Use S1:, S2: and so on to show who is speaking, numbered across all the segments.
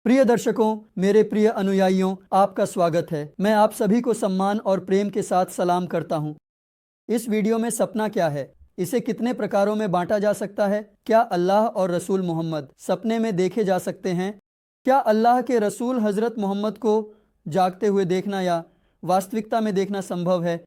S1: प्रिय दर्शकों, मेरे प्रिय अनुयायियों, आपका स्वागत है। मैं आप सभी को सम्मान और प्रेम के साथ सलाम करता हूं। इस वीडियो में सपना क्या है, इसे कितने प्रकारों में बांटा जा सकता है, क्या अल्लाह और रसूल मोहम्मद सपने में देखे जा सकते हैं, क्या अल्लाह के रसूल हज़रत मोहम्मद को जागते हुए देखना या वास्तविकता में देखना संभव है,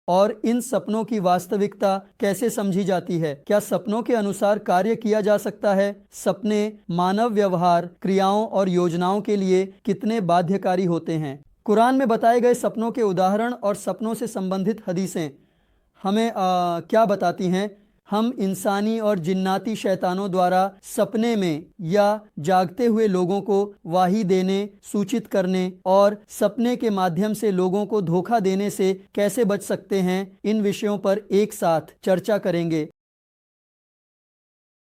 S1: और इन सपनों की वास्तविकता कैसे समझी जाती है, क्या सपनों के अनुसार कार्य किया जा सकता है, सपने मानव व्यवहार, क्रियाओं और योजनाओं के लिए कितने बाध्यकारी होते हैं। कुरान में बताए गए सपनों के उदाहरण और सपनों से संबंधित हदीसें हमें क्या बताती हैं। हम इंसानी और जिन्नाती शैतानों द्वारा सपने में या जागते हुए लोगों को वाही देने, सूचित करने और सपने के माध्यम से लोगों को धोखा देने से कैसे बच सकते हैं, इन विषयों पर एक साथ चर्चा करेंगे।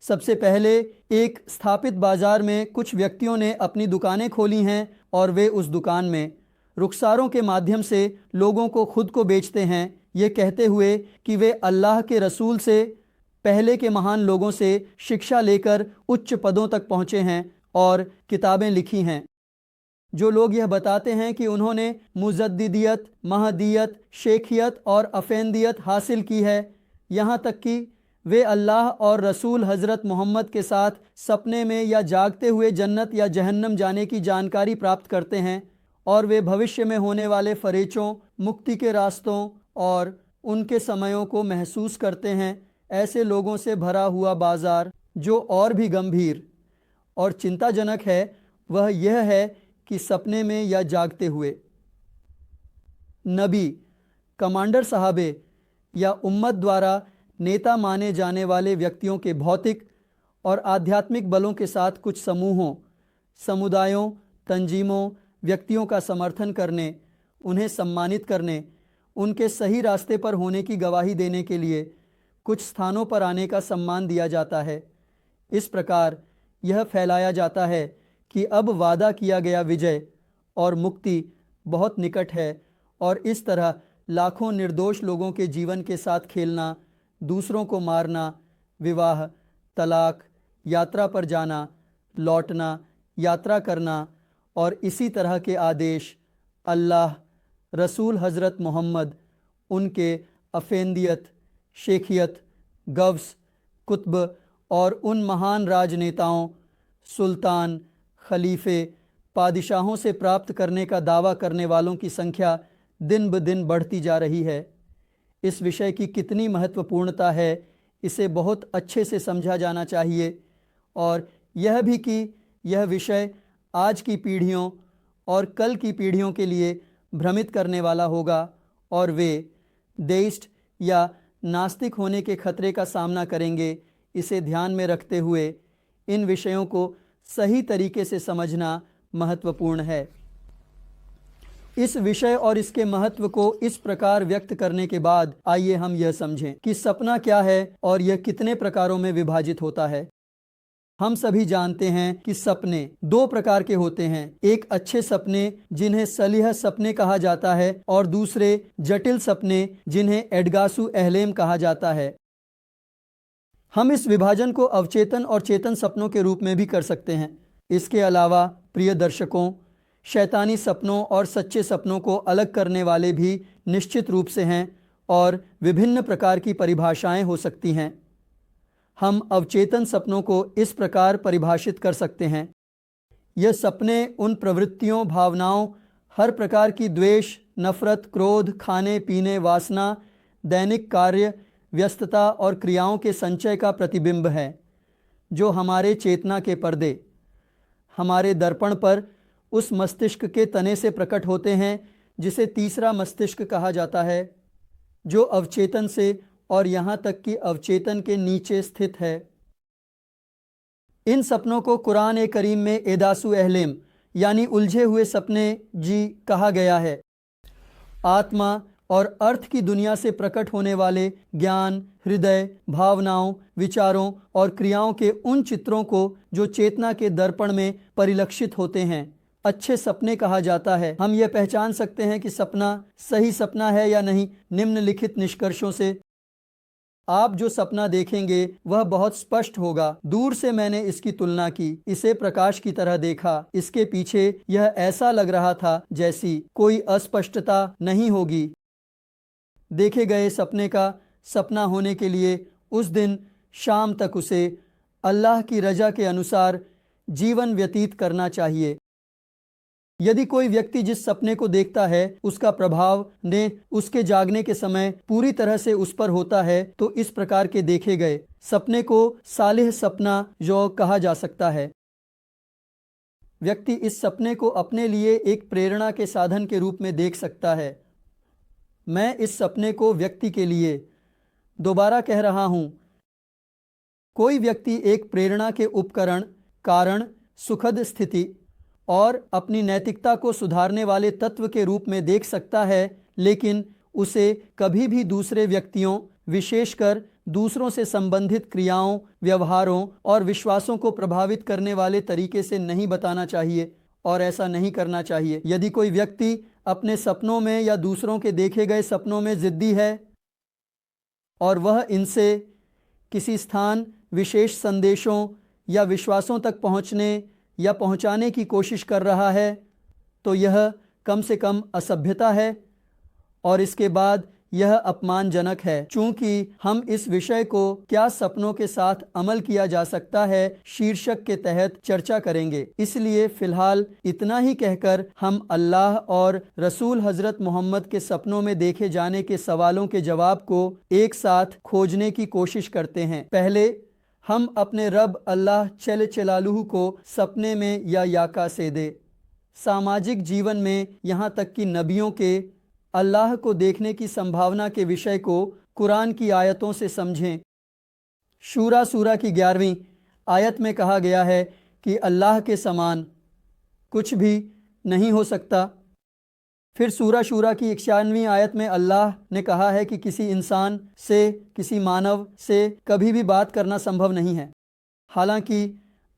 S1: सबसे पहले, एक स्थापित बाजार में कुछ व्यक्तियों ने अपनी दुकानें खोली हैं और वे उस दुकान में रुखसारों के माध्यम से लोगों को खुद को बेचते हैं, ये कहते हुए कि वे अल्लाह के रसूल से पहले के महान लोगों से शिक्षा लेकर उच्च पदों तक पहुँचे हैं और किताबें लिखी हैं। जो लोग यह बताते हैं कि उन्होंने मुजद्दिदियत, महदियत, शेखियत और अफेंदियत हासिल की है, यहाँ तक कि वे अल्लाह और रसूल हज़रत मोहम्मद के साथ सपने में या जागते हुए जन्नत या जहन्नम जाने की जानकारी प्राप्त करते हैं, और वे भविष्य में होने वाले फरेचों, मुक्ति के रास्तों और उनके समयों को महसूस करते हैं। ऐसे लोगों से भरा हुआ बाज़ार जो और भी गंभीर और चिंताजनक है, वह यह है कि सपने में या जागते हुए नबी, कमांडर साहबे या उम्मत द्वारा नेता माने जाने वाले व्यक्तियों के भौतिक और आध्यात्मिक बलों के साथ कुछ समूहों, समुदायों, तंजीमों, व्यक्तियों का समर्थन करने, उन्हें सम्मानित करने, उनके सही रास्ते पर होने की गवाही देने के लिए कुछ स्थानों पर आने का सम्मान दिया जाता है। इस प्रकार यह फैलाया जाता है कि अब वादा किया गया विजय और मुक्ति बहुत निकट है, और इस तरह लाखों निर्दोष लोगों के जीवन के साथ खेलना, दूसरों को मारना, विवाह, तलाक, यात्रा पर जाना, लौटना, यात्रा करना और इसी तरह के आदेश अल्लाह, रसूल हज़रत मोहम्मद, उनके अफेंदियत, शेखियत, गव्स, कुतब और उन महान राजनेताओं, सुल्तान, खलीफे, पादिशाहों से प्राप्त करने का दावा करने वालों की संख्या दिन ब दिन बढ़ती जा रही है। इस विषय की कितनी महत्वपूर्णता है, इसे बहुत अच्छे से समझा जाना चाहिए, और यह भी कि यह विषय आज की पीढ़ियों और कल की पीढ़ियों के लिए भ्रमित करने वाला होगा, और वे देइस्ट या नास्तिक होने के खतरे का सामना करेंगे। इसे ध्यान में रखते हुए इन विषयों को सही तरीके से समझना महत्वपूर्ण है। इस विषय और इसके महत्व को इस प्रकार व्यक्त करने के बाद आइए हम यह समझें कि सपना क्या है और यह कितने प्रकारों में विभाजित होता है। हम सभी जानते हैं कि सपने दो प्रकार के होते हैं, एक अच्छे सपने जिन्हें सलीह सपने कहा जाता है, और दूसरे जटिल सपने जिन्हें एडगासु अहलेम कहा जाता है। हम इस विभाजन को अवचेतन और चेतन सपनों के रूप में भी कर सकते हैं। इसके अलावा प्रिय दर्शकों, शैतानी सपनों और सच्चे सपनों को अलग करने वाले भी निश्चित रूप से हैं, और विभिन्न प्रकार की परिभाषाएं हो सकती हैं। हम अवचेतन सपनों को इस प्रकार परिभाषित कर सकते हैं: यह सपने उन प्रवृत्तियों, भावनाओं, हर प्रकार की द्वेष, नफरत, क्रोध, खाने पीने, वासना, दैनिक कार्य, व्यस्तता और क्रियाओं के संचय का प्रतिबिंब है, जो हमारे चेतना के पर्दे, हमारे दर्पण पर उस मस्तिष्क के तने से प्रकट होते हैं जिसे तीसरा मस्तिष्क कहा जाता है, जो अवचेतन से और यहाँ तक कि अवचेतन के नीचे स्थित है। इन सपनों को कुरान ए करीम में एदासु अहलेम यानी उलझे हुए सपने जी कहा गया है। आत्मा और अर्थ की दुनिया से प्रकट होने वाले ज्ञान, हृदय, भावनाओं, विचारों और क्रियाओं के उन चित्रों को जो चेतना के दर्पण में परिलक्षित होते हैं अच्छे सपने कहा जाता है। हम यह पहचान सकते हैं कि सपना सही सपना है या नहीं निम्नलिखित निष्कर्षों से। आप जो सपना देखेंगे वह बहुत स्पष्ट होगा। दूर से मैंने इसकी तुलना की, इसे प्रकाश की तरह देखा। इसके पीछे यह ऐसा लग रहा था जैसी कोई अस्पष्टता नहीं होगी। देखे गए सपने का सपना होने के लिए उस दिन शाम तक उसे अल्लाह की रजा के अनुसार जीवन व्यतीत करना चाहिए। यदि कोई व्यक्ति जिस सपने को देखता है उसका प्रभाव ने उसके जागने के समय पूरी तरह से उस पर होता है, तो इस प्रकार के देखे गए सपने को सालिह सपना जो कहा जा सकता है। व्यक्ति इस सपने को अपने लिए एक प्रेरणा के साधन के रूप में देख सकता है। मैं इस सपने को व्यक्ति के लिए दोबारा कह रहा हूँ। कोई व्यक्ति एक प्रेरणा के उपकरण, कारण, सुखद स्थिति और अपनी नैतिकता को सुधारने वाले तत्व के रूप में देख सकता है, लेकिन उसे कभी भी दूसरे व्यक्तियों, विशेषकर दूसरों से संबंधित क्रियाओं, व्यवहारों और विश्वासों को प्रभावित करने वाले तरीके से नहीं बताना चाहिए और ऐसा नहीं करना चाहिए। यदि कोई व्यक्ति अपने सपनों में या दूसरों के देखे गए सपनों में जिद्दी है और वह इनसे किसी स्थान, विशेष संदेशों या विश्वासों तक पहुँचने या पहुंचाने की कोशिश कर रहा है, तो यह कम से कम असभ्यता है और इसके बाद यह अपमानजनक है। चूंकि हम इस विषय को क्या सपनों के साथ अमल किया जा सकता है शीर्षक के तहत चर्चा करेंगे, इसलिए फिलहाल इतना ही कहकर हम अल्लाह और रसूल हज़रत मोहम्मद के सपनों में देखे जाने के सवालों के जवाब को एक साथ खोजने की कोशिश करते हैं। पहले हम अपने रब अल्लाह जल्ल जलालुहु को सपने में या याका से दे, सामाजिक जीवन में यहाँ तक कि नबियों के अल्लाह को देखने की संभावना के विषय को कुरान की आयतों से समझें। शूरा सूरा की 11वीं आयत में कहा गया है कि अल्लाह के समान कुछ भी नहीं हो सकता। फिर सूरा शूरा की 91वीं आयत में अल्लाह ने कहा है कि किसी इंसान से, किसी मानव से कभी भी बात करना संभव नहीं है। हालांकि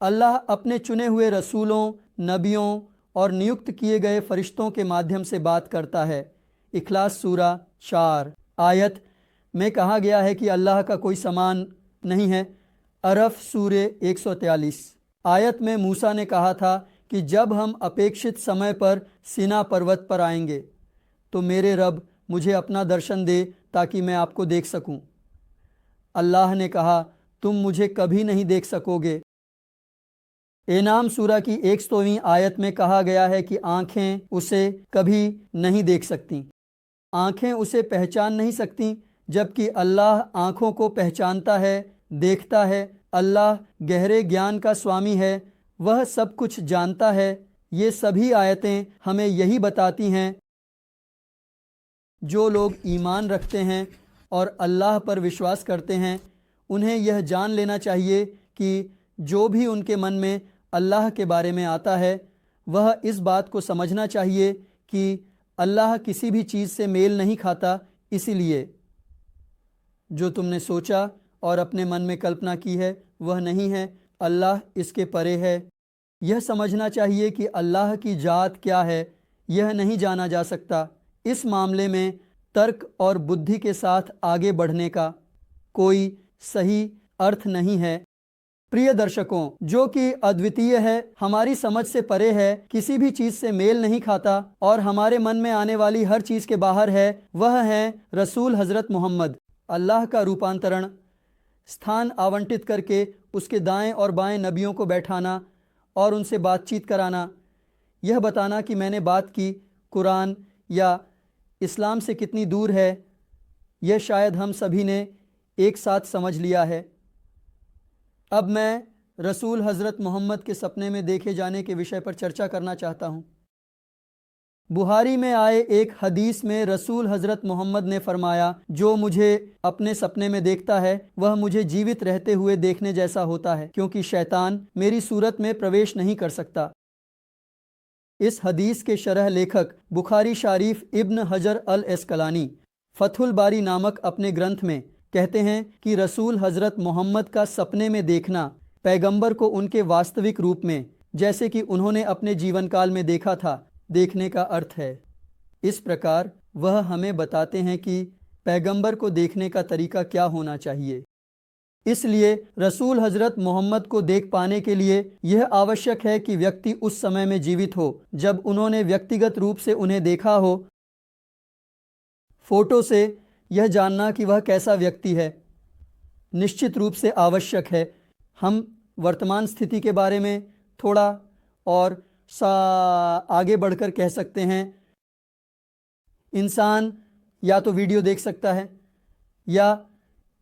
S1: अल्लाह अपने चुने हुए रसूलों, नबियों और नियुक्त किए गए फरिश्तों के माध्यम से बात करता है। इखलास सूरा 4 आयत में कहा गया है कि अल्लाह का कोई समान नहीं है। अरफ सूरे 143 आयत में मूसा ने कहा था कि जब हम अपेक्षित समय पर सीना पर्वत पर आएंगे तो मेरे रब मुझे अपना दर्शन दे ताकि मैं आपको देख सकूं। अल्लाह ने कहा, तुम मुझे कभी नहीं देख सकोगे। एनाम सूरा की 100वीं आयत में कहा गया है कि आँखें उसे कभी नहीं देख सकती, आँखें उसे पहचान नहीं सकती, जबकि अल्लाह आँखों को पहचानता है, देखता है। अल्लाह गहरे ज्ञान का स्वामी है, वह सब कुछ जानता है। ये सभी आयतें हमें यही बताती हैं। जो लोग ईमान रखते हैं और अल्लाह पर विश्वास करते हैं, उन्हें यह जान लेना चाहिए कि जो भी उनके मन में अल्लाह के बारे में आता है, वह इस बात को समझना चाहिए कि अल्लाह किसी भी चीज़ से मेल नहीं खाता। इसीलिए जो तुमने सोचा और अपने मन में कल्पना की है वह नहीं है, अल्लाह इसके परे है। यह समझना चाहिए कि अल्लाह की जात क्या है यह नहीं जाना जा सकता। इस मामले में तर्क और बुद्धि के साथ आगे बढ़ने का कोई सही अर्थ नहीं है। प्रिय दर्शकों, जो कि अद्वितीय है, हमारी समझ से परे है, किसी भी चीज़ से मेल नहीं खाता और हमारे मन में आने वाली हर चीज़ के बाहर है, वह है रसूल हज़रत मोहम्मद। अल्लाह का रूपांतरण, स्थान आवंटित करके उसके दाएं और बाएं नबियों को बैठाना और उनसे बातचीत कराना, यह बताना कि मैंने बात की, कुरान या इस्लाम से कितनी दूर है, यह शायद हम सभी ने एक साथ समझ लिया है। अब मैं रसूल हज़रत मोहम्मद के सपने में देखे जाने के विषय पर चर्चा करना चाहता हूँ। बुहारी में आए एक हदीस में रसूल हज़रत मोहम्मद ने फरमाया, जो मुझे अपने सपने में देखता है वह मुझे जीवित रहते हुए देखने जैसा होता है, क्योंकि शैतान मेरी सूरत में प्रवेश नहीं कर सकता। इस हदीस के शरह लेखक बुखारी शरीफ इब्न हजर अल अस्कलानी फतहुल बारी नामक अपने ग्रंथ में कहते हैं कि रसूल हज़रत मोहम्मद का सपने में देखना पैगंबर को उनके वास्तविक रूप में, जैसे कि उन्होंने अपने जीवन काल में देखा था, देखने का अर्थ है। इस प्रकार वह हमें बताते हैं कि पैगंबर को देखने का तरीका क्या होना चाहिए। इसलिए रसूल हज़रत मोहम्मद को देख पाने के लिए यह आवश्यक है कि व्यक्ति उस समय में जीवित हो जब उन्होंने व्यक्तिगत रूप से उन्हें देखा हो। फोटो से यह जानना कि वह कैसा व्यक्ति है निश्चित रूप से आवश्यक है। हम वर्तमान स्थिति के बारे में थोड़ा और आगे बढ़कर कह सकते हैं, इंसान या तो वीडियो देख सकता है या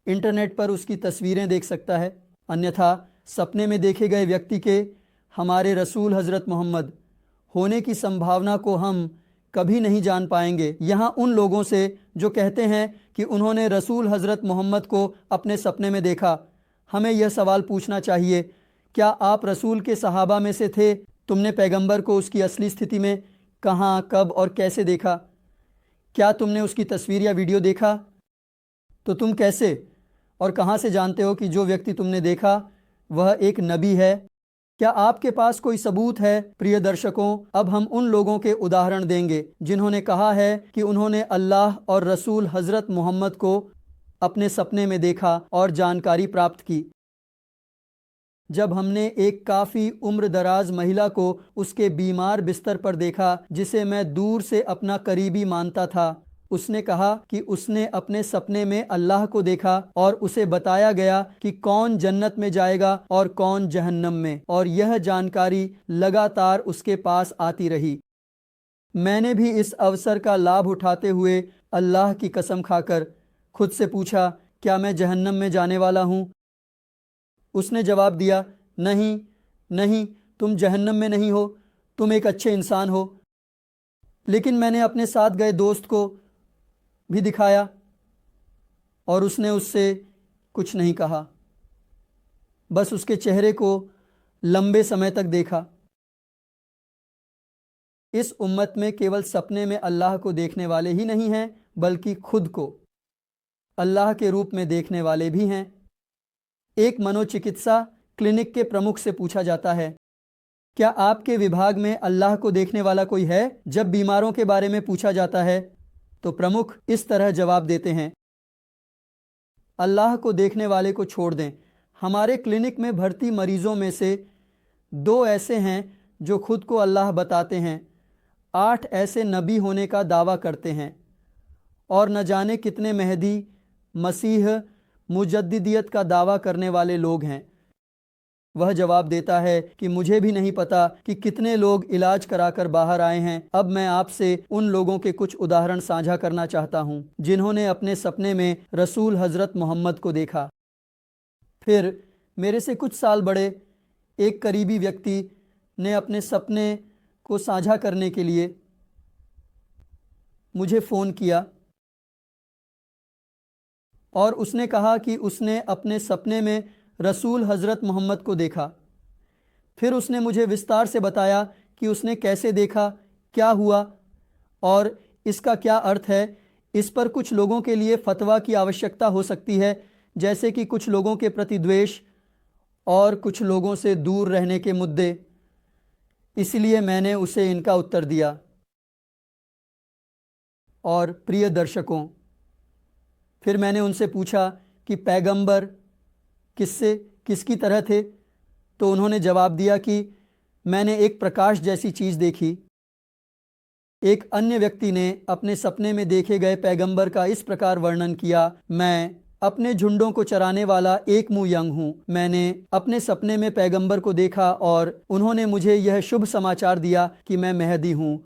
S1: इंटरनेट पर उसकी तस्वीरें देख सकता है, अन्यथा सपने में देखे गए व्यक्ति के हमारे रसूल हज़रत मोहम्मद होने की संभावना को हम कभी नहीं जान पाएंगे। यहाँ उन लोगों से जो कहते हैं कि उन्होंने रसूल हज़रत मोहम्मद को अपने सपने में देखा, हमें यह सवाल पूछना चाहिए, क्या आप रसूल के सहाबा में से थे? तुमने पैगंबर को उसकी असली स्थिति में कहाँ, कब और कैसे देखा? क्या तुमने उसकी तस्वीर या वीडियो देखा? तो तुम कैसे और कहाँ से जानते हो कि जो व्यक्ति तुमने देखा वह एक नबी है? क्या आपके पास कोई सबूत है? प्रिय दर्शकों, अब हम उन लोगों के उदाहरण देंगे जिन्होंने कहा है कि उन्होंने अल्लाह और रसूल हज़रत मोहम्मद को अपने सपने में देखा और जानकारी प्राप्त की। जब हमने एक काफ़ी उम्र दराज महिला को उसके बीमार बिस्तर पर देखा, जिसे मैं दूर से अपना करीबी मानता था, उसने कहा कि उसने अपने सपने में अल्लाह को देखा और उसे बताया गया कि कौन जन्नत में जाएगा और कौन जहन्नम में, और यह जानकारी लगातार उसके पास आती रही। मैंने भी इस अवसर का लाभ उठाते हुए अल्लाह की कसम खाकर खुद से पूछा, क्या मैं जहन्नम में जाने वाला हूँ? उसने जवाब दिया, नहीं नहीं, तुम जहन्नम में नहीं हो, तुम एक अच्छे इंसान हो। लेकिन मैंने अपने साथ गए दोस्त को भी दिखाया और उसने उससे कुछ नहीं कहा, बस उसके चेहरे को लंबे समय तक देखा। इस उम्मत में केवल सपने में अल्लाह को देखने वाले ही नहीं हैं, बल्कि खुद को अल्लाह के रूप में देखने वाले भी हैं। एक मनोचिकित्सा क्लिनिक के प्रमुख से पूछा जाता है, क्या आपके विभाग में अल्लाह को देखने वाला कोई है? जब बीमारों के बारे में पूछा जाता है तो प्रमुख इस तरह जवाब देते हैं, अल्लाह को देखने वाले को छोड़ दें। हमारे क्लिनिक में भर्ती मरीजों में से 2 ऐसे हैं जो खुद को अल्लाह बताते हैं, 8 ऐसे नबी होने का दावा करते हैं, और न जाने कितने मेहदी, मसीह, मुजद्दिदियत का दावा करने वाले लोग हैं। वह जवाब देता है कि मुझे भी नहीं पता कि कितने लोग इलाज कराकर बाहर आए हैं। अब मैं आपसे उन लोगों के कुछ उदाहरण साझा करना चाहता हूं जिन्होंने अपने सपने में रसूल हज़रत मोहम्मद को देखा। फिर मेरे से कुछ साल बड़े एक करीबी व्यक्ति ने अपने सपने को साझा करने के लिए मुझे फ़ोन किया और उसने कहा कि उसने अपने सपने में रसूल हज़रत मोहम्मद को देखा। फिर उसने मुझे विस्तार से बताया कि उसने कैसे देखा, क्या हुआ और इसका क्या अर्थ है। इस पर कुछ लोगों के लिए फतवा की आवश्यकता हो सकती है, जैसे कि कुछ लोगों के प्रति द्वेष और कुछ लोगों से दूर रहने के मुद्दे। इसलिए मैंने उसे इनका उत्तर दिया। और प्रिय दर्शकों, फिर मैंने उनसे पूछा कि पैगंबर किसकी तरह थे? तो उन्होंने जवाब दिया कि मैंने एक प्रकाश जैसी चीज़ देखी। एक अन्य व्यक्ति ने अपने सपने में देखे गए पैगंबर का इस प्रकार वर्णन किया, मैं अपने झुंडों को चराने वाला एक मुँह यंग हूँ। मैंने अपने सपने में पैगंबर को देखा और उन्होंने मुझे यह शुभ समाचार दिया कि मैं मेहदी हूँ।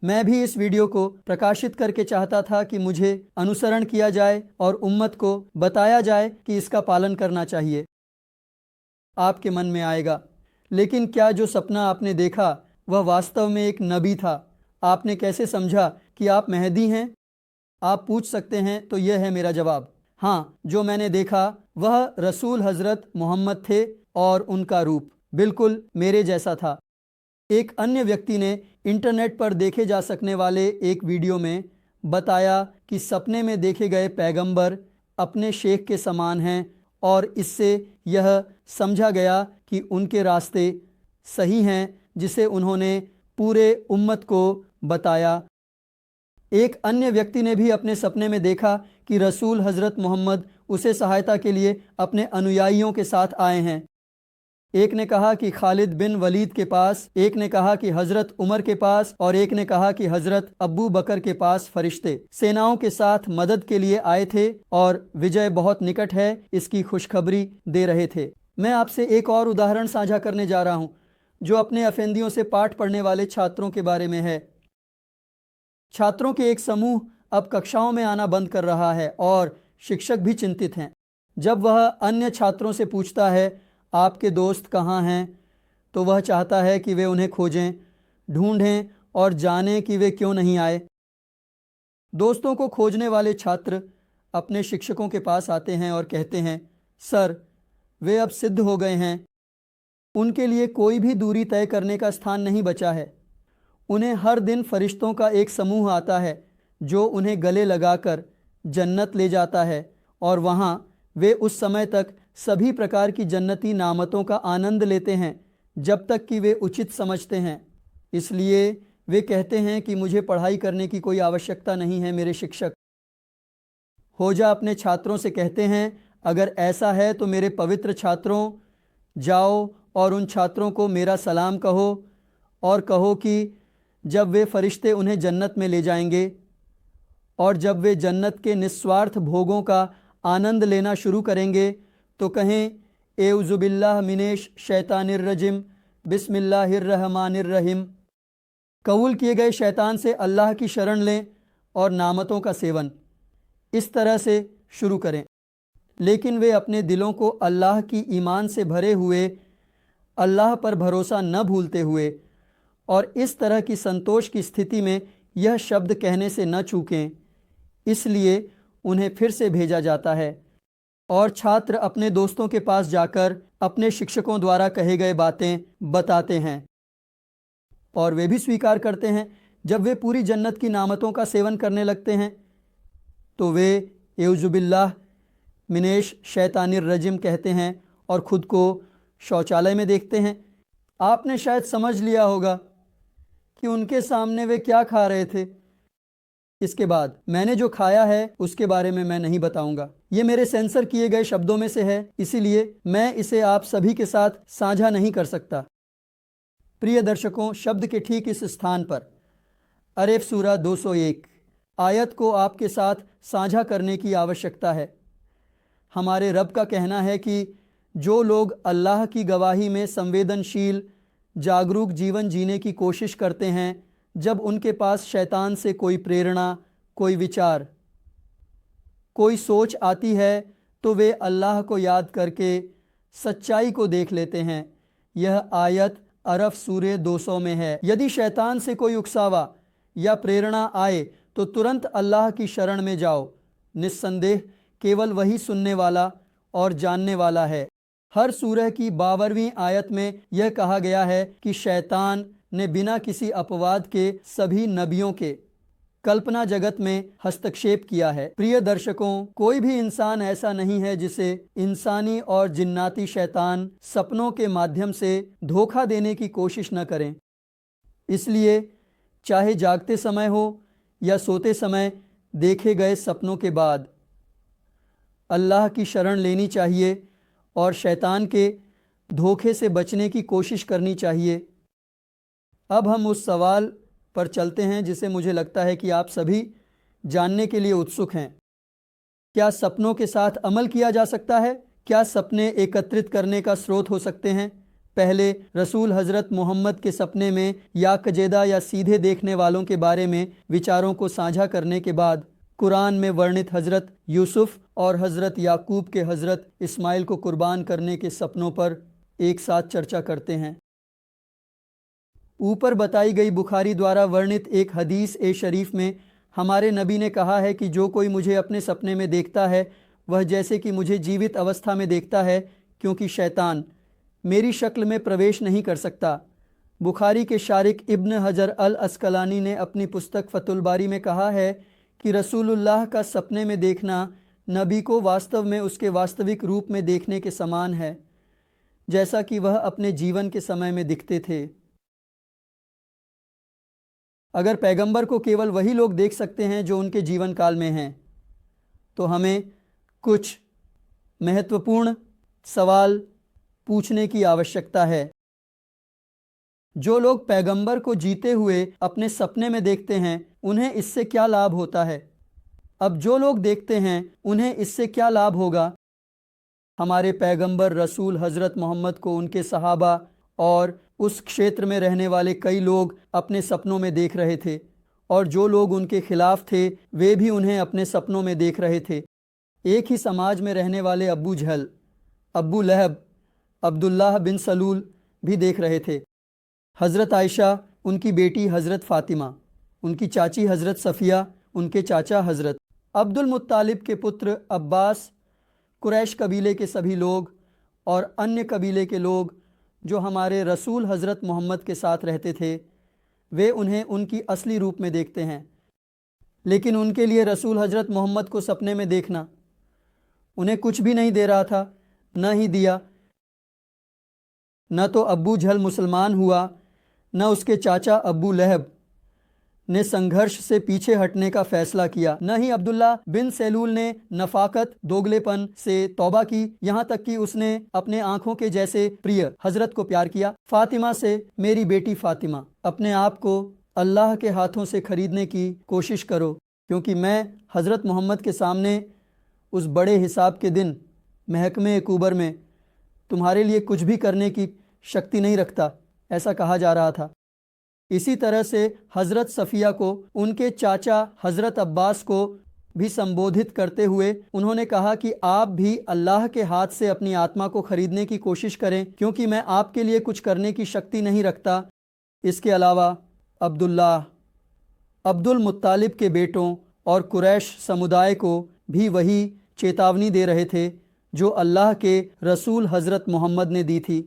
S1: मैं भी इस वीडियो को प्रकाशित करके चाहता था कि मुझे अनुसरण किया जाए और उम्मत को बताया जाए कि इसका पालन करना चाहिए। आपके मन में आएगा, लेकिन क्या जो सपना आपने देखा वह वास्तव में एक नबी था? आपने कैसे समझा कि आप मेहदी हैं? आप पूछ सकते हैं। तो यह है मेरा जवाब, हाँ, जो मैंने देखा वह रसूल हज़रत मोहम्मद थे और उनका रूप बिल्कुल मेरे जैसा था। एक अन्य व्यक्ति ने इंटरनेट पर देखे जा सकने वाले एक वीडियो में बताया कि सपने में देखे गए पैगंबर अपने शेख के समान हैं और इससे यह समझा गया कि उनके रास्ते सही हैं, जिसे उन्होंने पूरे उम्मत को बताया। एक अन्य व्यक्ति ने भी अपने सपने में देखा कि रसूल हज़रत मोहम्मद उसे सहायता के लिए अपने अनुयायियों के साथ आए हैं। एक ने कहा कि खालिद बिन वलीद के पास, एक ने कहा कि हज़रत उमर के पास, और एक ने कहा कि हज़रत अब्बू बकर के पास फरिश्ते सेनाओं के साथ मदद के लिए आए थे और विजय बहुत निकट है, इसकी खुशखबरी दे रहे थे। मैं आपसे एक और उदाहरण साझा करने जा रहा हूँ जो अपने अफेंदियों से पाठ पढ़ने वाले छात्रों के बारे में है। छात्रों के एक समूह अब कक्षाओं में आना बंद कर रहा है और शिक्षक भी चिंतित हैं। जब वह अन्य छात्रों से पूछता है, आपके दोस्त कहाँ हैं, तो वह चाहता है कि वे उन्हें खोजें, ढूंढें और जानें कि वे क्यों नहीं आए। दोस्तों को खोजने वाले छात्र अपने शिक्षकों के पास आते हैं और कहते हैं, सर, वे अब सिद्ध हो गए हैं, उनके लिए कोई भी दूरी तय करने का स्थान नहीं बचा है। उन्हें हर दिन फरिश्तों का एक समूह आता है जो उन्हें गले लगाकर जन्नत ले जाता है और वहाँ वे उस समय तक सभी प्रकार की जन्नती नामतों का आनंद लेते हैं जब तक कि वे उचित समझते हैं। इसलिए वे कहते हैं कि मुझे पढ़ाई करने की कोई आवश्यकता नहीं है। मेरे शिक्षक होजा अपने छात्रों से कहते हैं, अगर ऐसा है तो मेरे पवित्र छात्रों, जाओ और उन छात्रों को मेरा सलाम कहो और कहो कि जब वे फरिश्ते उन्हें जन्नत में ले जाएंगे और जब वे जन्नत के निस्वार्थ भोगों का आनंद लेना शुरू करेंगे तो कहें, एउज़ुबिल्लाह मिनेश शैतानिर रजिम, बिस्मिल्लाहिर्रहमानिर रहीम। कबूल किए गए शैतान से अल्लाह की शरण लें और नामतों का सेवन इस तरह से शुरू करें। लेकिन वे अपने दिलों को अल्लाह की ईमान से भरे हुए, अल्लाह पर भरोसा न भूलते हुए और इस तरह की संतोष की स्थिति में यह शब्द कहने से न चूकें, इसलिए उन्हें फिर से भेजा जाता है और छात्र अपने दोस्तों के पास जाकर अपने शिक्षकों द्वारा कहे गए बातें बताते हैं और वे भी स्वीकार करते हैं। जब वे पूरी जन्नत की नामतों का सेवन करने लगते हैं तो वे एउज़ुबिल्लाह मिनेश शैतानिर रजिम कहते हैं और ख़ुद को शौचालय में देखते हैं। आपने शायद समझ लिया होगा कि उनके सामने वे क्या खा रहे थे। इसके बाद मैंने जो खाया है उसके बारे में मैं नहीं बताऊंगा। ये मेरे सेंसर किए गए शब्दों में से है, इसीलिए मैं इसे आप सभी के साथ साझा नहीं कर सकता। प्रिय दर्शकों, शब्द के ठीक इस स्थान पर अरेफ सूरा 201 आयत को आपके साथ साझा करने की आवश्यकता है। हमारे रब का कहना है कि जो लोग अल्लाह की गवाही में संवेदनशील, जागरूक जीवन जीने की कोशिश करते हैं, जब उनके पास शैतान से कोई प्रेरणा, कोई विचार, कोई सोच आती है तो वे अल्लाह को याद करके सच्चाई को देख लेते हैं। यह आयत अरफ सूरे 200 में है। यदि शैतान से कोई उकसावा या प्रेरणा आए तो तुरंत अल्लाह की शरण में जाओ। निस्संदेह केवल वही सुनने वाला और जानने वाला है। हर सूरह की 52वीं आयत में यह कहा गया है कि शैतान ने बिना किसी अपवाद के सभी नबियों के कल्पना जगत में हस्तक्षेप किया है। प्रिय दर्शकों, कोई भी इंसान ऐसा नहीं है जिसे इंसानी और जिन्नाती शैतान सपनों के माध्यम से धोखा देने की कोशिश न करें। इसलिए चाहे जागते समय हो या सोते समय देखे गए सपनों के बाद अल्लाह की शरण लेनी चाहिए और शैतान के धोखे से बचने की कोशिश करनी चाहिए। अब हम उस सवाल पर चलते हैं जिसे मुझे लगता है कि आप सभी जानने के लिए उत्सुक हैं। क्या सपनों के साथ अमल किया जा सकता है? क्या सपने एकत्रित करने का स्रोत हो सकते हैं? पहले रसूल हज़रत मोहम्मद के सपने में या कजेदा या सीधे देखने वालों के बारे में विचारों को साझा करने के बाद कुरान में वर्णित हज़रत यूसुफ और हज़रत याकूब के हज़रत इस्माइल को कुर्बान करने के सपनों पर एक साथ चर्चा करते हैं। ऊपर बताई गई बुखारी द्वारा वर्णित एक हदीस ए शरीफ में हमारे नबी ने कहा है कि जो कोई मुझे अपने सपने में देखता है वह जैसे कि मुझे जीवित अवस्था में देखता है, क्योंकि शैतान मेरी शक्ल में प्रवेश नहीं कर सकता। बुखारी के शारिक इब्न हजर अल अस्कलानी ने अपनी पुस्तक फतुल बारी में कहा है कि रसूलुल्लाह का सपने में देखना नबी को वास्तव में उसके वास्तविक रूप में देखने के समान है, जैसा कि वह अपने जीवन के समय में दिखते थे। अगर पैगंबर को केवल वही लोग देख सकते हैं जो उनके जीवन काल में हैं, तो हमें कुछ महत्वपूर्ण सवाल पूछने की आवश्यकता है। जो लोग पैगंबर को जीते हुए अपने सपने में देखते हैं, उन्हें इससे क्या लाभ होता है? अब जो लोग देखते हैं, उन्हें इससे क्या लाभ होगा? हमारे पैगंबर रसूल हज़रत मोहम्मद को उनके सहाबा और उस क्षेत्र में रहने वाले कई लोग अपने सपनों में देख रहे थे, और जो लोग उनके खिलाफ थे वे भी उन्हें अपने सपनों में देख रहे थे। एक ही समाज में रहने वाले अबू जहल, अबू लहब, अब्दुल्लाह बिन सलूल भी देख रहे थे। हज़रत आयशा, उनकी बेटी हज़रत फ़ातिमा, उनकी चाची हज़रत सफ़िया, उनके चाचा हज़रत अब्दुल मुत्तालिब के पुत्र अब्बास, कुरैश कबीले के सभी लोग और अन्य कबीले के लोग जो हमारे रसूल हज़रत मोहम्मद के साथ रहते थे, वे उन्हें उनकी असली रूप में देखते हैं। लेकिन उनके लिए रसूल हज़रत मोहम्मद को सपने में देखना उन्हें कुछ भी नहीं दे रहा था, न ही दिया। न तो अब्बू जहल मुसलमान हुआ, न उसके चाचा अब्बू लहब ने संघर्ष से पीछे हटने का फैसला किया, न ही अब्दुल्ला बिन सैलूल ने नफाकत दोगलेपन से तौबा की, यहाँ तक कि उसने अपने आंखों के जैसे प्रिय हजरत को प्यार किया। फातिमा से, मेरी बेटी फातिमा, अपने आप को अल्लाह के हाथों से खरीदने की कोशिश करो, क्योंकि मैं हज़रत मोहम्मद के सामने उस बड़े हिसाब के दिन महकमे कुबर में तुम्हारे लिए कुछ भी करने की शक्ति नहीं रखता, ऐसा कहा जा रहा था। इसी तरह से हज़रत सफ़िया को उनके चाचा हज़रत अब्बास को भी संबोधित करते हुए उन्होंने कहा कि आप भी अल्लाह के हाथ से अपनी आत्मा को खरीदने की कोशिश करें, क्योंकि मैं आपके लिए कुछ करने की शक्ति नहीं रखता। इसके अलावा अब्दुल्लाह, अब्दुल मुत्तालिब के बेटों और कुरैश समुदाय को भी वही चेतावनी दे रहे थे जो अल्लाह के रसूल हज़रत मोहम्मद ने दी थी।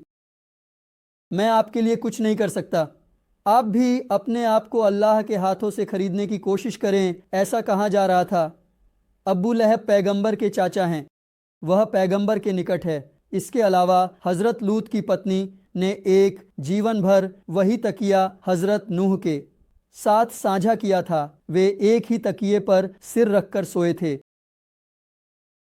S1: मैं आपके लिए कुछ नहीं कर सकता, आप भी अपने आप को अल्लाह के हाथों से खरीदने की कोशिश करें, ऐसा कहा जा रहा था। अब्बू लहब पैगंबर के चाचा हैं, वह पैगंबर के निकट है। इसके अलावा हज़रत लूत की पत्नी ने एक जीवन भर वही तकिया हज़रत नूह के साथ साझा किया था। वे एक ही तकिए पर सिर रखकर सोए थे।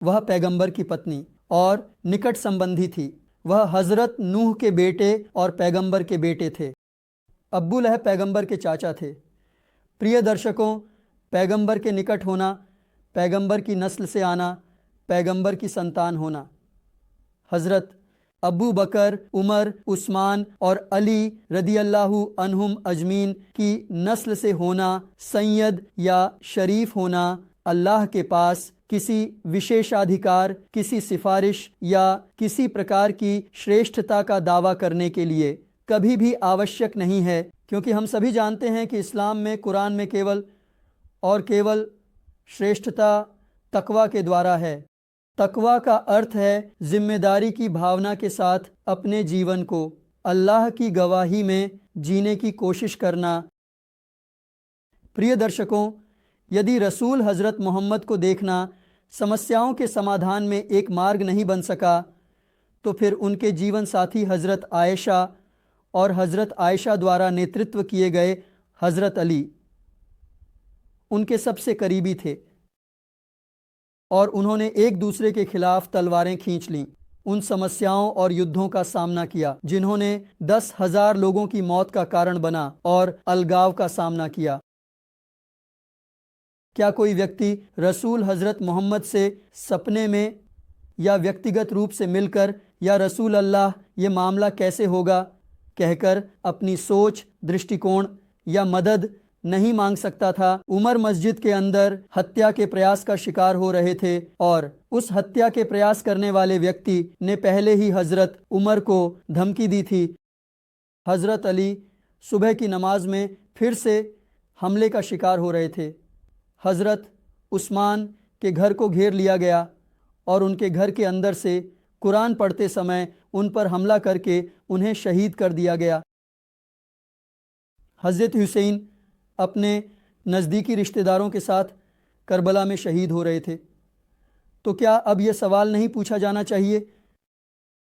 S1: वह पैगंबर की पत्नी और निकट संबंधी थी। वह हज़रत नूह के बेटे और पैगंबर के बेटे थे। अब्बू लहब पैगंबर के चाचा थे। प्रिय दर्शकों, पैगंबर के निकट होना, पैगंबर की नस्ल से आना, पैगंबर की संतान होना, हज़रत अबू बकर, उमर, उस्मान और अली रदियल्लाहु अन्हुम अजमीन की नस्ल से होना, सैयद या शरीफ होना, अल्लाह के पास किसी विशेषाधिकार, किसी सिफारिश या किसी प्रकार की श्रेष्ठता का दावा करने के लिए कभी भी आवश्यक नहीं है, क्योंकि हम सभी जानते हैं कि इस्लाम में, कुरान में केवल और केवल श्रेष्ठता तकवा के द्वारा है। तकवा का अर्थ है जिम्मेदारी की भावना के साथ अपने जीवन को अल्लाह की गवाही में जीने की कोशिश करना। प्रिय दर्शकों, यदि रसूल हज़रत मोहम्मद को देखना समस्याओं के समाधान में एक मार्ग नहीं बन सका, तो फिर उनके जीवन साथी हज़रत आयशा और हज़रत आयशा द्वारा नेतृत्व किए गए हज़रत अली उनके सबसे करीबी थे और उन्होंने एक दूसरे के खिलाफ तलवारें खींच लीं। उन समस्याओं और युद्धों का सामना किया जिन्होंने 10,000 लोगों की मौत का कारण बना और अलगाव का सामना किया। क्या कोई व्यक्ति रसूल हज़रत मोहम्मद से सपने में या व्यक्तिगत रूप से मिलकर या रसूल अल्लाह ये मामला कैसे होगा कहकर अपनी सोच, दृष्टिकोण या मदद नहीं मांग सकता था? उमर मस्जिद के अंदर हत्या के प्रयास का शिकार हो रहे थे और उस हत्या के प्रयास करने वाले व्यक्ति ने पहले ही हज़रत उमर को धमकी दी थी। हज़रत अली सुबह की नमाज में फिर से हमले का शिकार हो रहे थे। हज़रत उस्मान के घर को घेर लिया गया और उनके घर के अंदर से कुरान पढ़ते समय उन पर हमला करके उन्हें शहीद कर दिया गया। हज़रत हुसैन अपने नज़दीकी रिश्तेदारों के साथ करबला में शहीद हो रहे थे। तो क्या अब यह सवाल नहीं पूछा जाना चाहिए?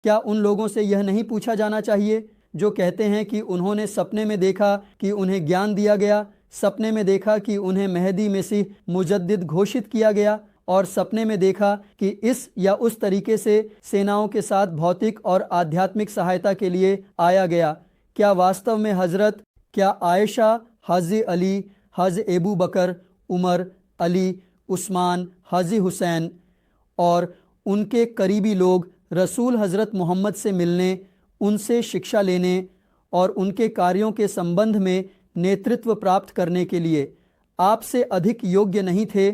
S1: क्या उन लोगों से यह नहीं पूछा जाना चाहिए जो कहते हैं कि उन्होंने सपने में देखा कि उन्हें ज्ञान दिया गया सपने में देखा कि उन्हें मेहदी मसीह मुजद्दिद घोषित किया गया, और सपने में देखा कि इस या उस तरीके से सेनाओं के साथ भौतिक और आध्यात्मिक सहायता के लिए आया गया। क्या वास्तव में हज़रत, क्या आयशा, हाजी अली, हाजी अबू बकर, उमर, अली, उस्मान, हाजी हुसैन और उनके करीबी लोग रसूल हज़रत मोहम्मद से मिलने, उनसे शिक्षा लेने और उनके कार्यों के संबंध में नेतृत्व प्राप्त करने के लिए आपसे अधिक योग्य नहीं थे?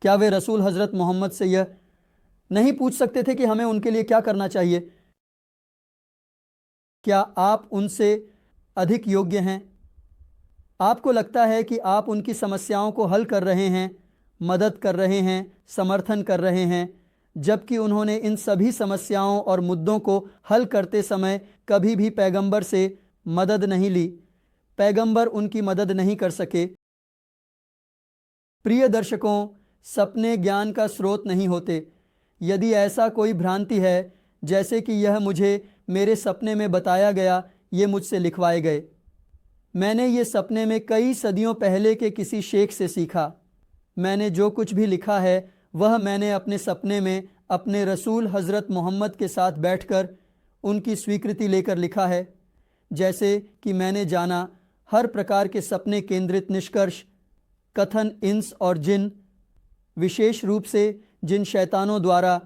S1: क्या वे रसूल हज़रत मोहम्मद से यह नहीं पूछ सकते थे कि हमें उनके लिए क्या करना चाहिए? क्या आप उनसे अधिक योग्य हैं? आपको लगता है कि आप उनकी समस्याओं को हल कर रहे हैं, मदद कर रहे हैं, समर्थन कर रहे हैं, जबकि उन्होंने इन सभी समस्याओं और मुद्दों को हल करते समय कभी भी पैगंबर से मदद नहीं ली। पैगंबर उनकी मदद नहीं कर सके। प्रिय दर्शकों, सपने ज्ञान का स्रोत नहीं होते। यदि ऐसा कोई भ्रांति है, जैसे कि यह मुझे मेरे सपने में बताया गया, ये मुझसे लिखवाए गए। मैंने ये सपने में कई सदियों पहले के किसी शेख से सीखा। मैंने जो कुछ भी लिखा है वह मैंने अपने सपने में अपने रसूल हज़रत मोहम्मद के साथ बैठकर उनकी स्वीकृति लेकर लिखा है। जैसे कि मैंने जाना, हर प्रकार के सपने केंद्रित निष्कर्ष, कथन इंस और जिन, विशेष रूप से जिन शैतानों द्वारा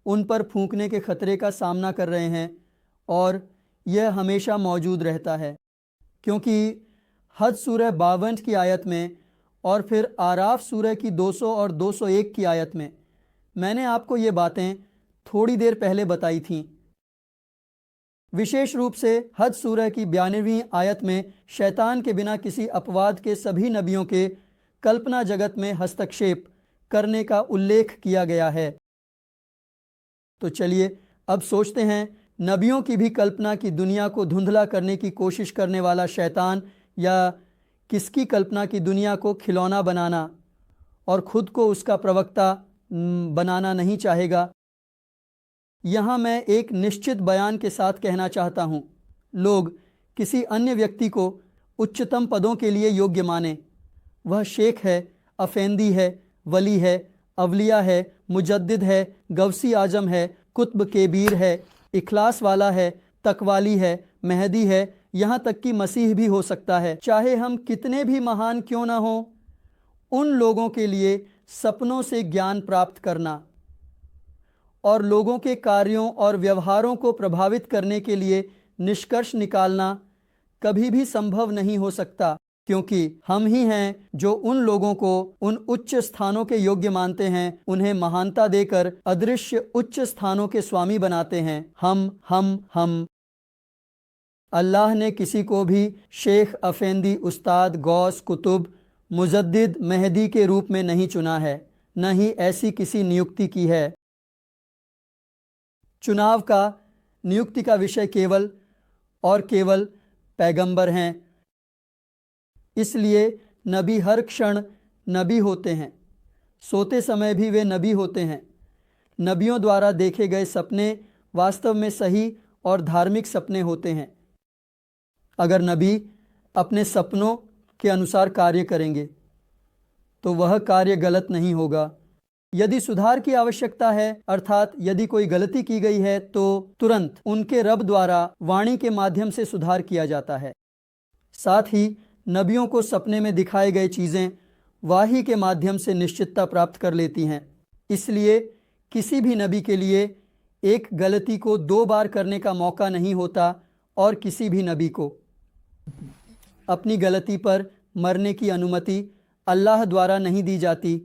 S1: उन पर फूंकने के खतरे का सामना कर रहे हैं, और यह हमेशा मौजूद रहता है, क्योंकि हज सूरह 52 की आयत में और फिर आराफ सूरह की 200 और 201 की आयत में मैंने आपको ये बातें थोड़ी देर पहले बताई थीं। विशेष रूप से हज सूरह की 92वीं आयत में शैतान के बिना किसी अपवाद के सभी नबियों के कल्पना जगत में हस्तक्षेप करने का उल्लेख किया गया है। तो चलिए अब सोचते हैं, नबियों की भी कल्पना की दुनिया को धुंधला करने की कोशिश करने वाला शैतान, या किसकी कल्पना की दुनिया को खिलौना बनाना और ख़ुद को उसका प्रवक्ता बनाना नहीं चाहेगा? यहाँ मैं एक निश्चित बयान के साथ कहना चाहता हूँ, लोग किसी अन्य व्यक्ति को उच्चतम पदों के लिए योग्य माने, वह शेख है, अफेंदी है, वली है, अवलिया है, मुजद्दिद है, गवसी आजम है, कुतब केबीर है, इखलास वाला है, तकवाली है, मेहदी है, यहाँ तक कि मसीह भी हो सकता है। चाहे हम कितने भी महान क्यों ना हों, उन लोगों के लिए सपनों से ज्ञान प्राप्त करना और लोगों के कार्यों और व्यवहारों को प्रभावित करने के लिए निष्कर्ष निकालना कभी भी संभव नहीं हो सकता, क्योंकि हम ही हैं जो उन लोगों को उन उच्च स्थानों के योग्य मानते हैं, उन्हें महानता देकर अदृश्य उच्च स्थानों के स्वामी बनाते हैं। हम अल्लाह ने किसी को भी शेख, अफेंदी, उस्ताद, गौस, कुतुब, मुजद्दिद, मेहदी के रूप में नहीं चुना है, न ही ऐसी किसी नियुक्ति की है। चुनाव का, नियुक्ति का विषय केवल और केवल पैगंबर हैं। इसलिए नबी हर क्षण नबी होते हैं, सोते समय भी वे नबी होते हैं। नबियों द्वारा देखे गए सपने वास्तव में सही और धार्मिक सपने होते हैं, अगर नबी अपने सपनों के अनुसार कार्य करेंगे तो वह कार्य गलत नहीं होगा। यदि सुधार की आवश्यकता है, अर्थात यदि कोई गलती की गई है, तो तुरंत उनके रब द्वारा वाणी के माध्यम से सुधार किया जाता है। साथ ही नबियों को सपने में दिखाए गए चीज़ें वाही के माध्यम से निश्चितता प्राप्त कर लेती हैं। इसलिए किसी भी नबी के लिए एक गलती को 2 बार करने का मौका नहीं होता, और किसी भी नबी को अपनी गलती पर मरने की अनुमति अल्लाह द्वारा नहीं दी जाती,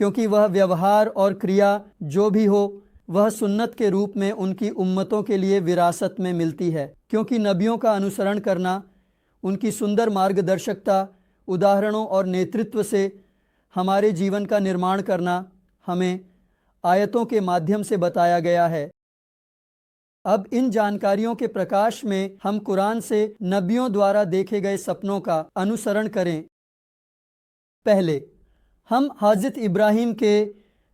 S1: क्योंकि वह व्यवहार और क्रिया जो भी हो वह सुन्नत के रूप में उनकी उम्मतों के लिए विरासत में मिलती है। क्योंकि नबियों का अनुसरण करना, उनकी सुंदर मार्गदर्शकता, उदाहरणों और नेतृत्व से हमारे जीवन का निर्माण करना हमें आयतों के माध्यम से बताया गया है। अब इन जानकारियों के प्रकाश में हम कुरान से नबियों द्वारा देखे गए सपनों का अनुसरण करें। पहले हम हज़रत इब्राहीम के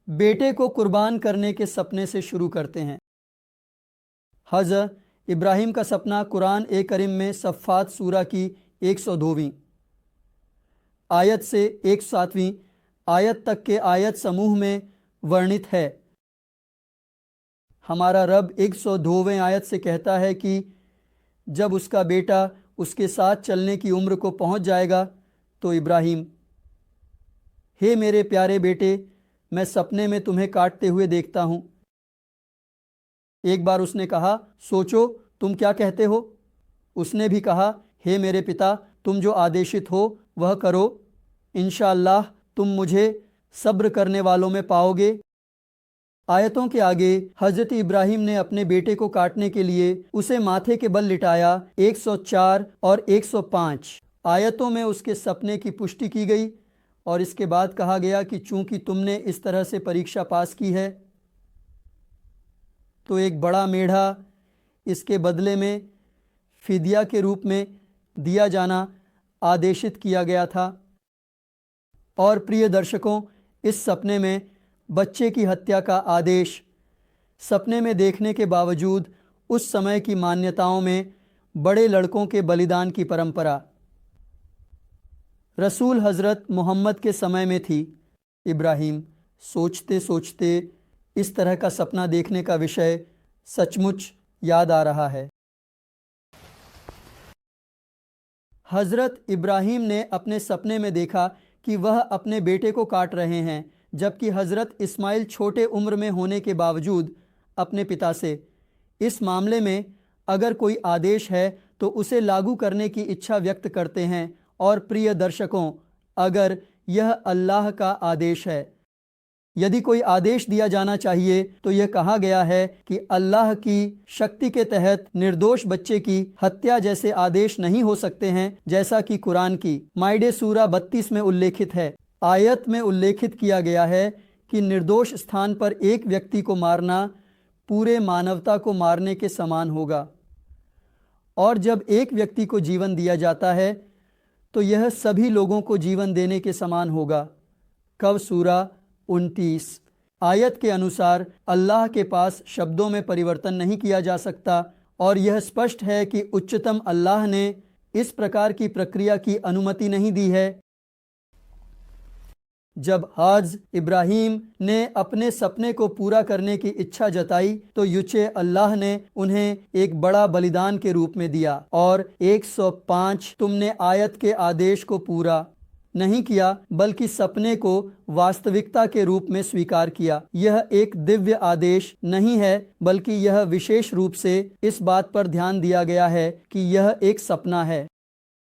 S1: बेटे को कुर्बान करने के सपने से शुरू करते हैं। हज़रत इब्राहीम का सपना कुरान ए करीम में सफ़ात सूरा की 102वीं आयत से 107वीं आयत तक के आयत समूह में वर्णित है। हमारा रब 102वें आयत से कहता है कि जब उसका बेटा उसके साथ चलने की उम्र को पहुंच जाएगा तो इब्राहिम, हे मेरे प्यारे बेटे, मैं सपने में तुम्हें काटते हुए देखता हूं। एक बार उसने कहा, सोचो तुम क्या कहते हो। उसने भी कहा, हे मेरे पिता, तुम जो आदेशित हो वह करो, इंशाअल्लाह तुम मुझे सब्र करने वालों में पाओगे। आयतों के आगे हजरत इब्राहिम ने अपने बेटे को काटने के लिए उसे माथे के बल लिटाया। 104 और 105 आयतों में उसके सपने की पुष्टि की गई और इसके बाद कहा गया कि चूंकि तुमने इस तरह से परीक्षा पास की है तो एक बड़ा मेढ़ा इसके बदले में फिदिया के रूप में दिया जाना आदेशित किया गया था। और प्रिय दर्शकों, इस सपने में बच्चे की हत्या का आदेश सपने में देखने के बावजूद उस समय की मान्यताओं में बड़े लड़कों के बलिदान की परंपरा रसूल हज़रत मोहम्मद के समय में थी। इब्राहिम सोचते सोचते इस तरह का सपना देखने का विषय सचमुच याद आ रहा है। हज़रत इब्राहिम ने अपने सपने में देखा कि वह अपने बेटे को काट रहे हैं, जबकि हज़रत इस्माइल छोटे उम्र में होने के बावजूद अपने पिता से इस मामले में अगर कोई आदेश है तो उसे लागू करने की इच्छा व्यक्त करते हैं। और प्रिय दर्शकों, अगर यह अल्लाह का आदेश है, यदि कोई आदेश दिया जाना चाहिए तो यह कहा गया है कि अल्लाह की शक्ति के तहत निर्दोष बच्चे की हत्या जैसे आदेश नहीं हो सकते हैं, जैसा कि कुरान की माइदे सूरा 32 में उल्लेखित है। आयत में उल्लेखित किया गया है कि निर्दोष स्थान पर एक व्यक्ति को मारना पूरे मानवता को मारने के समान होगा। और जब एक व्यक्ति को जीवन दिया जाता है तो यह सभी लोगों को जीवन देने के समान होगा। कव सूरा 29 आयत के अनुसार अल्लाह के पास शब्दों में परिवर्तन नहीं किया जा सकता और यह स्पष्ट है कि उच्चतम अल्लाह ने इस प्रकार की प्रक्रिया की अनुमति नहीं दी है। जब हाज इब्राहिम ने अपने सपने को पूरा करने की इच्छा जताई तो युचे अल्लाह ने उन्हें एक बड़ा बलिदान के रूप में दिया। और 105 तुमने आयत के आदेश को पूरा नहीं किया बल्कि सपने को वास्तविकता के रूप में स्वीकार किया। यह एक दिव्य आदेश नहीं है बल्कि यह विशेष रूप से इस बात पर ध्यान दिया गया है कि यह एक सपना है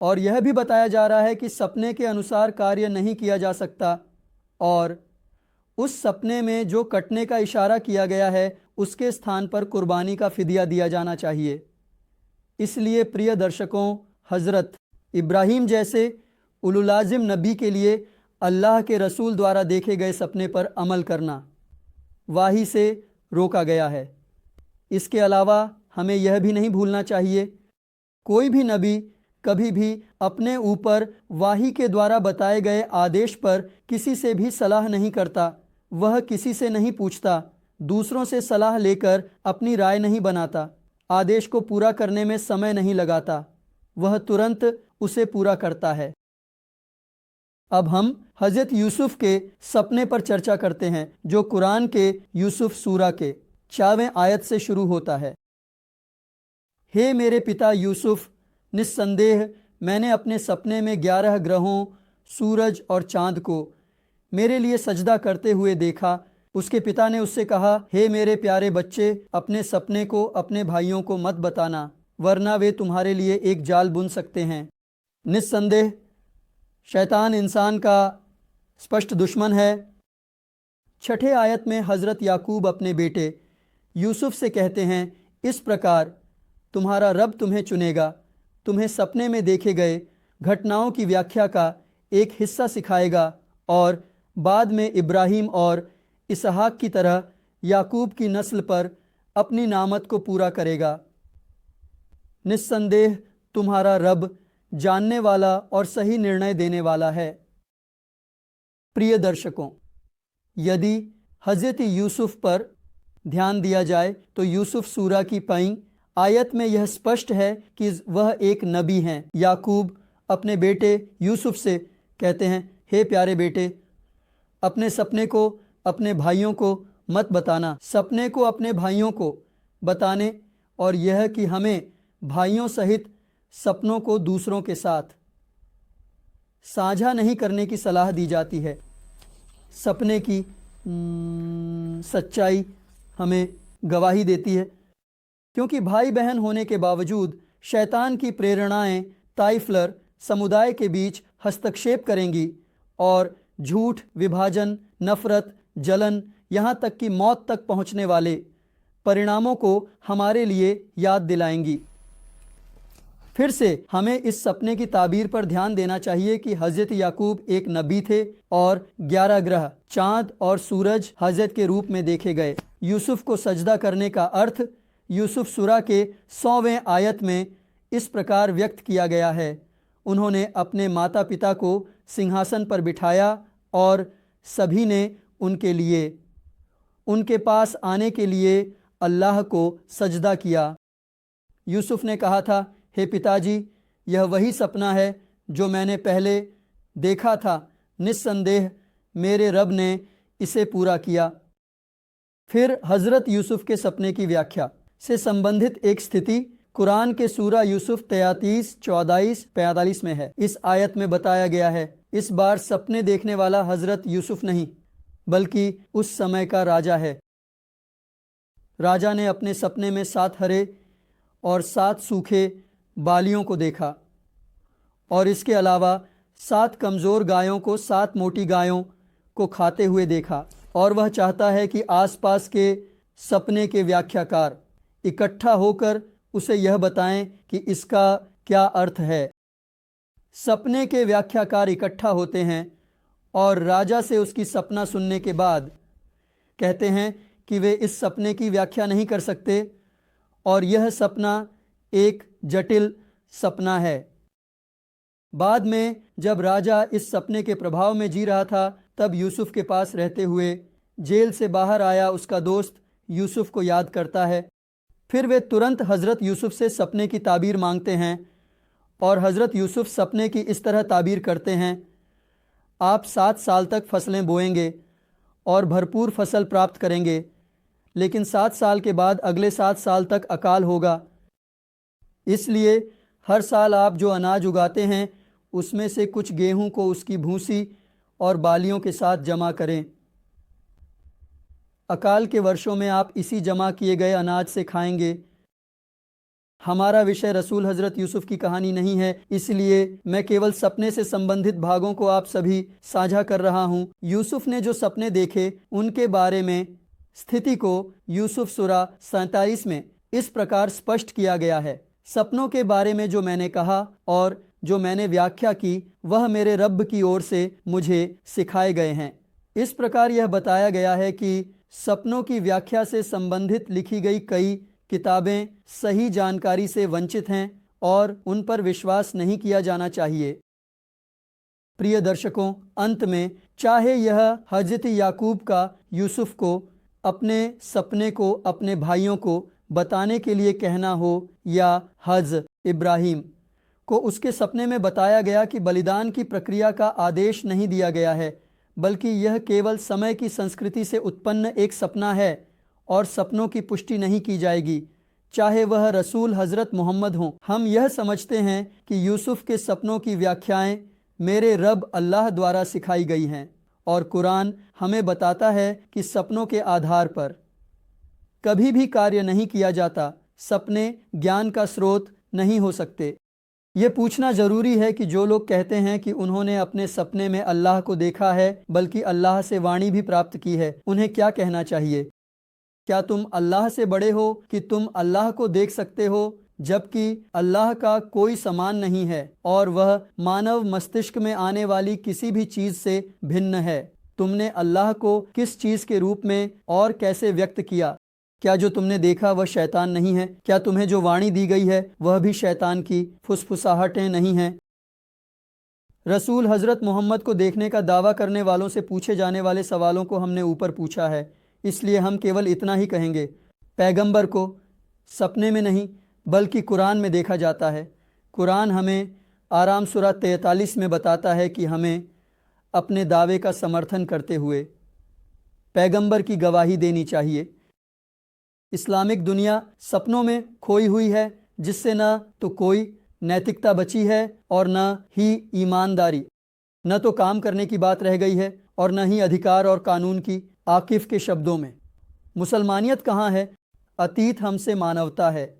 S1: और यह भी बताया जा रहा है कि सपने के अनुसार कार्य नहीं किया जा सकता और उस सपने में जो कटने का इशारा किया गया है उसके स्थान पर कुर्बानी का फिदिया दिया जाना चाहिए। इसलिए प्रिय दर्शकों, हज़रत इब्राहिम जैसे उलुलाजिम नबी के लिए अल्लाह के रसूल द्वारा देखे गए सपने पर अमल करना वाही से रोका गया है। इसके अलावा हमें यह भी नहीं भूलना चाहिए, कोई भी नबी कभी भी अपने ऊपर वाही के द्वारा बताए गए आदेश पर किसी से भी सलाह नहीं करता। वह किसी से नहीं पूछता, दूसरों से सलाह लेकर अपनी राय नहीं बनाता, आदेश को पूरा करने में समय नहीं लगाता, वह तुरंत उसे पूरा करता है। अब हम हज़रत यूसुफ के सपने पर चर्चा करते हैं जो कुरान के यूसुफ सूरा के 4वें आयत से शुरू होता है। हे मेरे पिता यूसुफ, निस्संदेह मैंने अपने सपने में 11 ग्रहों, सूरज और चांद को मेरे लिए सजदा करते हुए देखा। उसके पिता ने उससे कहा, हे मेरे प्यारे बच्चे, अपने सपने को अपने भाइयों को मत बताना वरना वे तुम्हारे लिए एक जाल बुन सकते हैं। निस्संदेह शैतान इंसान का स्पष्ट दुश्मन है। 6ठे आयत में हज़रत याकूब अपने बेटे यूसुफ से कहते हैं, इस प्रकार तुम्हारा रब तुम्हें चुनेगा, तुम्हें सपने में देखे गए घटनाओं की व्याख्या का एक हिस्सा सिखाएगा और बाद में इब्राहिम और इसहाक की तरह याकूब की नस्ल पर अपनी नामत को पूरा करेगा। निस्संदेह तुम्हारा रब जानने वाला और सही निर्णय देने वाला है। प्रिय दर्शकों, यदि हज़रत यूसुफ पर ध्यान दिया जाए तो यूसुफ सूरा की 5 आयत में यह स्पष्ट है कि वह एक नबी हैं। याकूब अपने बेटे यूसुफ से कहते हैं, हे प्यारे बेटे, अपने सपने को अपने भाइयों को मत बताना। सपने को अपने भाइयों को बताने और यह कि हमें भाइयों सहित सपनों को दूसरों के साथ साझा नहीं करने की सलाह दी जाती है। सपने की सच्चाई हमें गवाही देती है, क्योंकि भाई बहन होने के बावजूद शैतान की प्रेरणाएं ताइफलर समुदाय के बीच हस्तक्षेप करेंगी और झूठ, विभाजन, नफरत, जलन, यहाँ तक कि मौत तक पहुँचने वाले परिणामों को हमारे लिए याद दिलाएंगी। फिर से हमें इस सपने की ताबीर पर ध्यान देना चाहिए कि हज़रत याकूब एक नबी थे और 11 ग्रह, चाँद और सूरज हज़रत के रूप में देखे गए। यूसुफ को सजदा करने का अर्थ यूसुफ सूरा के 100वें आयत में इस प्रकार व्यक्त किया गया है, उन्होंने अपने माता पिता को सिंहासन पर बिठाया और सभी ने उनके लिए उनके पास आने के लिए अल्लाह को सजदा किया। यूसुफ ने कहा था, हे पिताजी, यह वही सपना है जो मैंने पहले देखा था, निस्संदेह मेरे रब ने इसे पूरा किया। फिर हज़रत यूसुफ के सपने की व्याख्या से संबंधित एक स्थिति कुरान के सूरा यूसुफ 33, 14, 45 में है। इस आयत में बताया गया है, इस बार सपने देखने वाला हज़रत यूसुफ नहीं बल्कि उस समय का राजा है। राजा ने अपने सपने में 7 हरे और 7 सूखे बालियों को देखा और इसके अलावा 7 कमज़ोर गायों को 7 मोटी गायों को खाते हुए देखा, और वह चाहता है कि आसपास के सपने के व्याख्याकार इकट्ठा होकर उसे यह बताएं कि इसका क्या अर्थ है। सपने के व्याख्याकार इकट्ठा होते हैं और राजा से उसकी सपना सुनने के बाद कहते हैं कि वे इस सपने की व्याख्या नहीं कर सकते और यह सपना एक जटिल सपना है। बाद में जब राजा इस सपने के प्रभाव में जी रहा था, तब यूसुफ के पास रहते हुए जेल से बाहर आया उसका दोस्त यूसुफ को याद करता है। फिर वे तुरंत हज़रत यूसुफ से सपने की ताबीर मांगते हैं और हज़रत यूसुफ सपने की इस तरह ताबीर करते हैं, आप 7 साल तक फसलें बोएंगे और भरपूर फसल प्राप्त करेंगे, लेकिन 7 साल के बाद अगले 7 साल तक अकाल होगा। इसलिए हर साल आप जो अनाज उगाते हैं उसमें से कुछ गेहूं को उसकी भूसी और बालियों के साथ जमा करें। अकाल के वर्षों में आप इसी जमा किए गए अनाज से खाएंगे। हमारा विषय रसूल हज़रत यूसुफ की कहानी नहीं है, इसलिए मैं केवल सपने से संबंधित भागों को आप सभी साझा कर रहा हूँ। यूसुफ ने जो सपने देखे उनके बारे में स्थिति को यूसुफ सूरा 47 में इस प्रकार स्पष्ट किया गया है, सपनों के बारे में जो मैंने कहा और जो मैंने व्याख्या की वह मेरे रब की ओर से मुझे सिखाए गए हैं। इस प्रकार यह बताया गया है कि सपनों की व्याख्या से संबंधित लिखी गई कई किताबें सही जानकारी से वंचित हैं और उन पर विश्वास नहीं किया जाना चाहिए। प्रिय दर्शकों, अंत में चाहे यह हज़रत याकूब का यूसुफ को अपने सपने को अपने भाइयों को बताने के लिए कहना हो या हज़ इब्राहिम को उसके सपने में बताया गया कि बलिदान की प्रक्रिया का आदेश नहीं दिया गया है, बल्कि यह केवल समय की संस्कृति से उत्पन्न एक सपना है और सपनों की पुष्टि नहीं की जाएगी, चाहे वह रसूल हज़रत मोहम्मद हों। हम यह समझते हैं कि यूसुफ के सपनों की व्याख्याएं मेरे रब अल्लाह द्वारा सिखाई गई हैं और कुरान हमें बताता है कि सपनों के आधार पर कभी भी कार्य नहीं किया जाता। सपने ज्ञान का स्रोत नहीं हो सकते। ये पूछना ज़रूरी है कि जो लोग कहते हैं कि उन्होंने अपने सपने में अल्लाह को देखा है बल्कि अल्लाह से वाणी भी प्राप्त की है, उन्हें क्या कहना चाहिए? क्या तुम अल्लाह से बड़े हो कि तुम अल्लाह को देख सकते हो जबकि अल्लाह का कोई समान नहीं है और वह मानव मस्तिष्क में आने वाली किसी भी चीज़ से भिन्न है? तुमने अल्लाह को किस चीज़ के रूप में और कैसे व्यक्त किया? क्या जो तुमने देखा वह शैतान नहीं है? क्या तुम्हें जो वाणी दी गई है वह भी शैतान की फुसफुसाहटें नहीं हैं? रसूल हज़रत मोहम्मद को देखने का दावा करने वालों से पूछे जाने वाले सवालों को हमने ऊपर पूछा है, इसलिए हम केवल इतना ही कहेंगे, पैगंबर को सपने में नहीं बल्कि कुरान में देखा जाता है। कुरान हमें आराम सूरा 43 में बताता है कि हमें अपने दावे का समर्थन करते हुए पैगंबर की गवाही देनी चाहिए। इस्लामिक दुनिया सपनों में खोई हुई है, जिससे न तो कोई नैतिकता बची है और न ही ईमानदारी, न तो काम करने की बात रह गई है और न ही अधिकार और कानून की। आकिफ के शब्दों में, मुसलमानियत कहाँ है? अतीत हमसे मानवता है।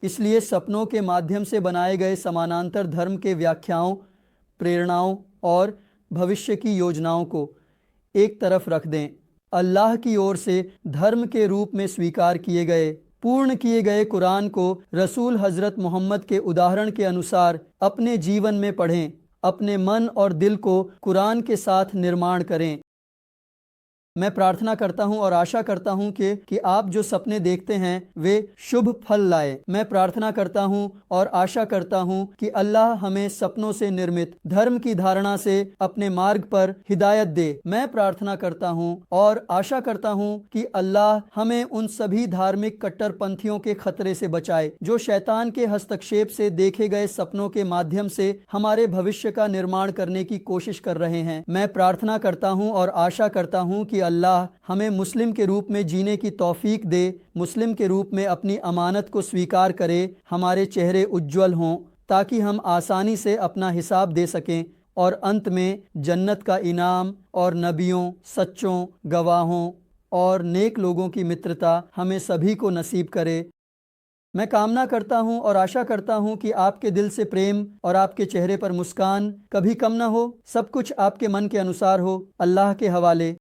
S1: इसलिए सपनों के माध्यम से बनाए गए समानांतर धर्म के व्याख्याओं, प्रेरणाओं और भविष्य की योजनाओं को एक तरफ रख दें। अल्लाह की ओर से धर्म के रूप में स्वीकार किए गए, पूर्ण किए गए कुरान को रसूल हज़रत मोहम्मद के उदाहरण के अनुसार अपने जीवन में पढ़ें। अपने मन और दिल को कुरान के साथ निर्माण करें। मैं प्रार्थना करता हूं और आशा करता हूं कि आप जो सपने देखते हैं वे शुभ फल लाए। मैं प्रार्थना करता हूं और आशा करता हूं कि अल्लाह हमें सपनों से निर्मित धर्म की धारणा से अपने मार्ग पर हिदायत दे। मैं प्रार्थना करता हूं और आशा करता हूं कि अल्लाह हमें उन सभी धार्मिक कट्टरपंथियों के खतरे से बचाए जो शैतान के हस्तक्षेप से देखे गए सपनों के माध्यम से हमारे भविष्य का निर्माण करने की कोशिश कर रहे हैं। मैं प्रार्थना करता हूं और आशा करता हूं कि अल्लाह हमें मुस्लिम के रूप में जीने की तौफीक दे, मुस्लिम के रूप में अपनी अमानत को स्वीकार करे, हमारे चेहरे उज्ज्वल हों ताकि हम आसानी से अपना हिसाब दे सकें और अंत में जन्नत का इनाम और नबियों, सच्चों, गवाहों और नेक लोगों की मित्रता हमें सभी को नसीब करे। मैं कामना करता हूं और आशा करता हूं कि आपके दिल से प्रेम और आपके चेहरे पर मुस्कान कभी कम न हो। सब कुछ आपके मन के अनुसार हो। अल्लाह के हवाले।